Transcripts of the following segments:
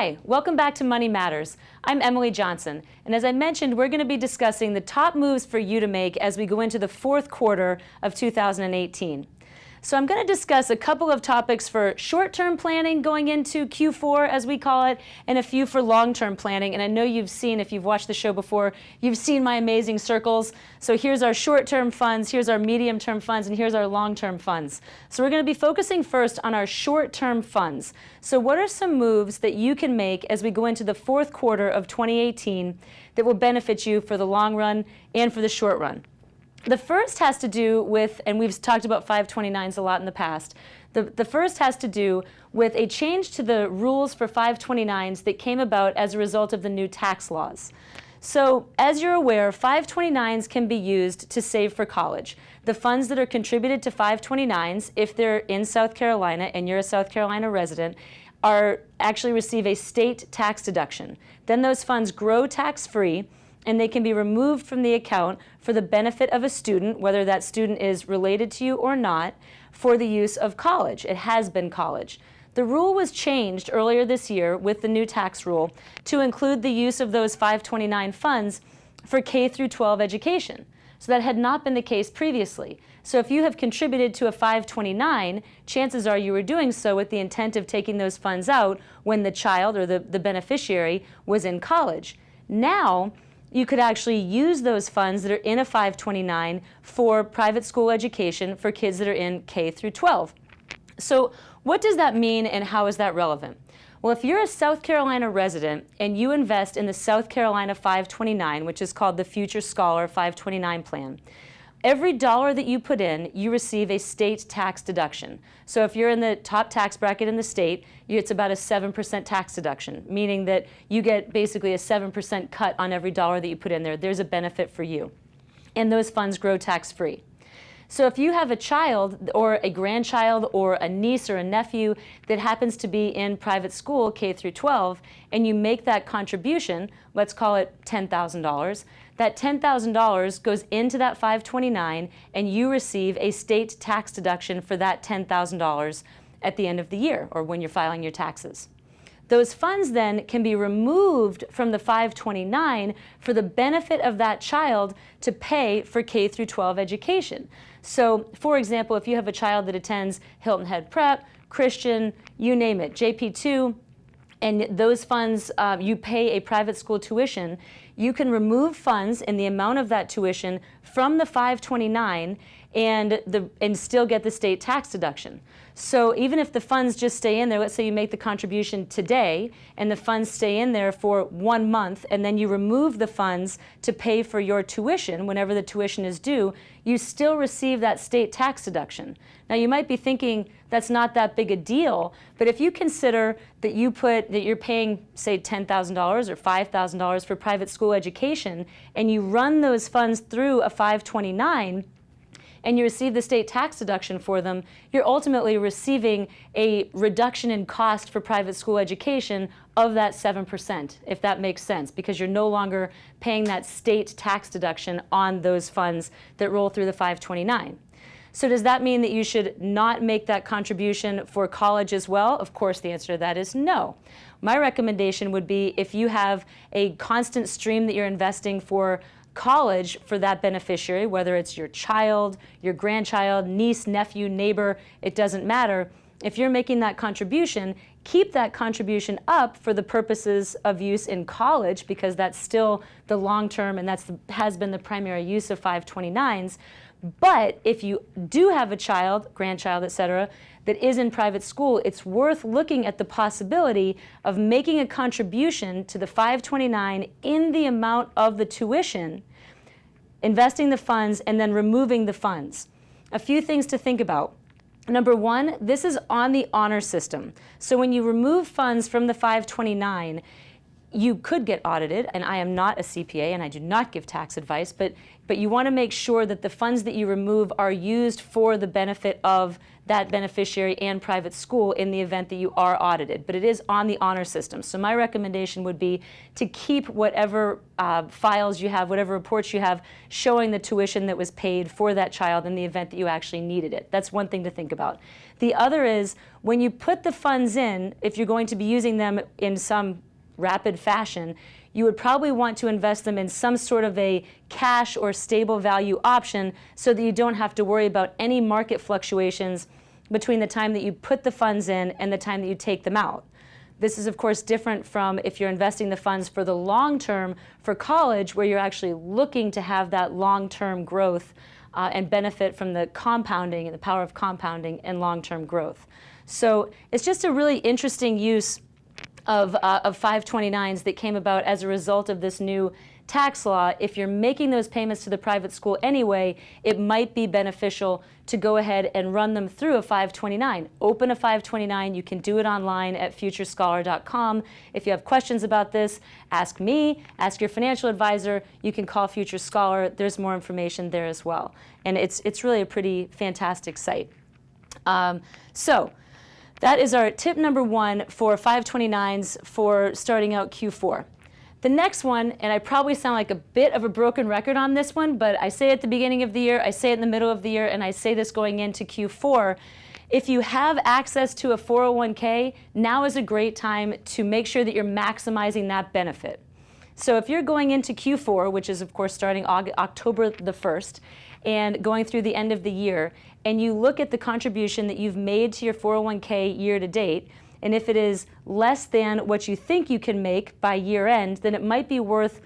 Hi, welcome back to Money Matters. I'm Emily Johnson, and as I mentioned, we're going to be discussing the top moves for you to make as we go into the fourth quarter of 2018. So I'm going to discuss a couple of topics for short-term planning going into Q4, as we call it, and a few for long-term planning. And I know you've seen, if you've watched the show before, you've seen my amazing circles. So here's our short-term funds, here's our medium-term funds, and here's our long-term funds. So we're going to be focusing first on our short-term funds. So what are some moves that you can make as we go into the fourth quarter of 2018 that will benefit you for the long run and for the short run? The first has to do with, and we've talked about 529s a lot in the past, the first has to do with a change to the rules for 529s that came about as a result of the new tax laws. So as you're aware, 529s can be used to save for college. The funds that are contributed to 529s, if they're in South Carolina and you're a South Carolina resident, actually receive a state tax deduction. Then those funds grow tax-free, and they can be removed from the account for the benefit of a student, whether that student is related to you or not, for the use of college. It has been college. The rule was changed earlier this year with the new tax rule to include the use of those 529 funds for K through 12 education. So that had not been the case previously. So if you have contributed to a 529, chances are you were doing so with the intent of taking those funds out when the child or the beneficiary was in college. Now, you could actually use those funds that are in a 529 for private school education for kids that are in K through 12. So what does that mean and how is that relevant? Well, if you're a South Carolina resident and you invest in the South Carolina 529, which is called the Future Scholar 529 plan, every dollar that you put in, you receive a state tax deduction. So if you're in the top tax bracket in the state, it's about a 7% tax deduction, meaning that you get basically a 7% cut on every dollar that you put in there. There's a benefit for you. And those funds grow tax-free. So if you have a child or a grandchild or a niece or a nephew that happens to be in private school, K through 12, and you make that contribution, let's call it $10,000, that $10,000 goes into that 529 and you receive a state tax deduction for that $10,000 at the end of the year or when you're filing your taxes. Those funds then can be removed from the 529 for the benefit of that child to pay for K through 12 education. So, for example, if you have a child that attends Hilton Head Prep, Christian, you name it, JP2, and those funds, you pay a private school tuition, you can remove funds in the amount of that tuition from the 529 and still get the state tax deduction. So even if the funds just stay in there, let's say you make the contribution today and the funds stay in there for 1 month and then you remove the funds to pay for your tuition whenever the tuition is due, you still receive that state tax deduction. Now you might be thinking that's not that big a deal, but if you consider that you're paying, say, $10,000 or $5,000 for private school education and you run those funds through a 529, and you receive the state tax deduction for them, you're ultimately receiving a reduction in cost for private school education of that 7%, if that makes sense, because you're no longer paying that state tax deduction on those funds that roll through the 529. So does that mean that you should not make that contribution for college as well? Of course, the answer to that is no. My recommendation would be if you have a constant stream that you're investing for college for that beneficiary, whether it's your child, your grandchild, niece, nephew, neighbor, it doesn't matter. If you're making that contribution, keep that contribution up for the purposes of use in college because that's still the long term and has been the primary use of 529s. But if you do have a child, grandchild, etc., that is in private school, it's worth looking at the possibility of making a contribution to the 529 in the amount of the tuition, investing the funds, and then removing the funds. A few things to think about. Number one, this is on the honor system. So when you remove funds from the 529, you could get audited, and I am not a CPA and I do not give tax advice, but you want to make sure that the funds that you remove are used for the benefit of that beneficiary and private school in the event that you are audited. But it is on the honor system. So my recommendation would be to keep whatever files you have, whatever reports you have, showing the tuition that was paid for that child in the event that you actually needed it. That's one thing to think about. The other is, when you put the funds in, if you're going to be using them in some rapid fashion, you would probably want to invest them in some sort of a cash or stable value option so that you don't have to worry about any market fluctuations between the time that you put the funds in and the time that you take them out. This is, of course, different from if you're investing the funds for the long term for college, where you're actually looking to have that long-term growth and benefit from the compounding and the power of compounding and long-term growth. So it's just a really interesting use of 529s that came about as a result of this new tax law. If you're making those payments to the private school anyway, it might be beneficial to go ahead and run them through a 529. Open a 529. You can do it online at futurescholar.com. If you have questions about this, ask me, ask your financial advisor. You can call Future Scholar. There's more information there as well. And it's really a pretty fantastic site. So that is our tip number one for 529s for starting out Q4. The next one, and I probably sound like a bit of a broken record on this one, but I say it at the beginning of the year, I say it in the middle of the year, and I say this going into Q4. If you have access to a 401k, now is a great time to make sure that you're maximizing that benefit. So if you're going into Q4, which is of course starting October the 1st, and going through the end of the year, and you look at the contribution that you've made to your 401k year to date, and if it is less than what you think you can make by year end, then it might be worth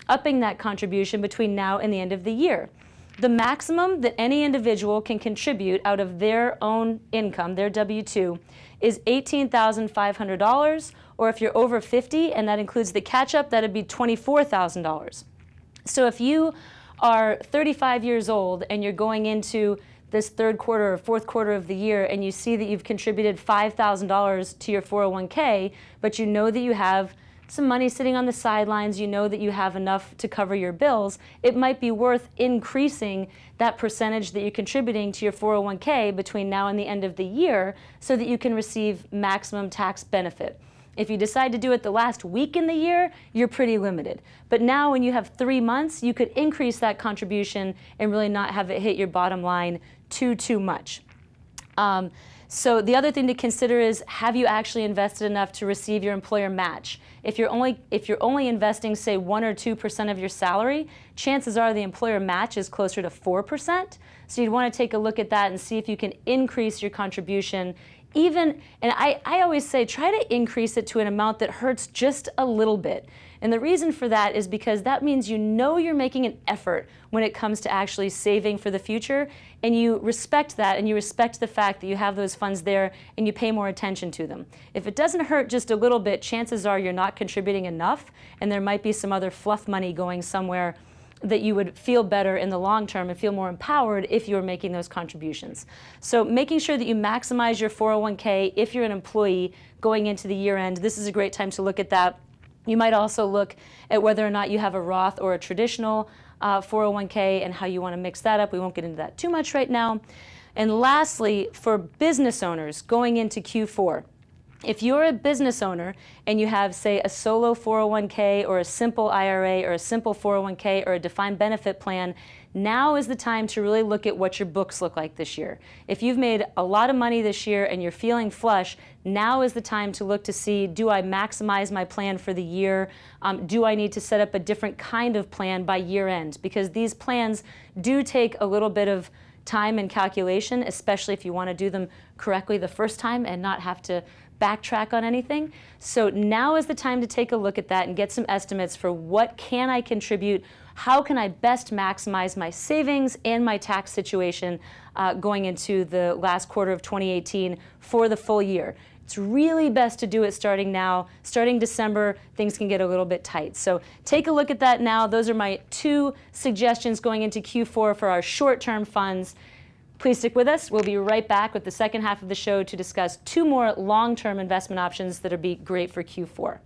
upping that contribution between now and the end of the year. The maximum that any individual can contribute out of their own income, their W-2, is $18,500, or if you're over 50 and that includes the catch-up, that'd be $24,000. So if you are 35 years old and you're going into this third quarter or fourth quarter of the year and you see that you've contributed $5,000 to your 401k, but you know that you have some money sitting on the sidelines, you know that you have enough to cover your bills, it might be worth increasing that percentage that you're contributing to your 401k between now and the end of the year so that you can receive maximum tax benefit. If you decide to do it the last week in the year, you're pretty limited. But now when you have 3 months, you could increase that contribution and really not have it hit your bottom line too much. So the other thing to consider is, have you actually invested enough to receive your employer match? If you're only investing, say, 1 or 2% of your salary, chances are the employer match is closer to 4%. So you'd want to take a look at that and see if you can increase your contribution. And I always say, try to increase it to an amount that hurts just a little bit. And the reason for that is because that means you know you're making an effort when it comes to actually saving for the future, and you respect that, and you respect the fact that you have those funds there and you pay more attention to them. If it doesn't hurt just a little bit, chances are you're not contributing enough, and there might be some other fluff money going somewhere that you would feel better in the long term and feel more empowered if you were making those contributions. So making sure that you maximize your 401k if you're an employee going into the year end, this is a great time to look at that. You might also look at whether or not you have a Roth or a traditional 401k and how you want to mix that up. We won't get into that too much right now. And lastly, for business owners going into Q4, if you're a business owner and you have, say, a solo 401k or a simple IRA or a simple 401k or a defined benefit plan, now is the time to really look at what your books look like this year. If you've made a lot of money this year and you're feeling flush, now is the time to look to see, do I maximize my plan for the year? Do I need to set up a different kind of plan by year end? Because these plans do take a little bit of time and calculation, especially if you want to do them correctly the first time and not have to backtrack on anything. So now is the time to take a look at that and get some estimates for what can I contribute, how can I best maximize my savings and my tax situation going into the last quarter of 2018 for the full year. It's really best to do it starting now. Starting December, things can get a little bit tight. So take a look at that now. Those are my 2 suggestions going into Q4 for our short-term funds. Please stick with us. We'll be right back with the second half of the show to discuss 2 more long-term investment options that will be great for Q4.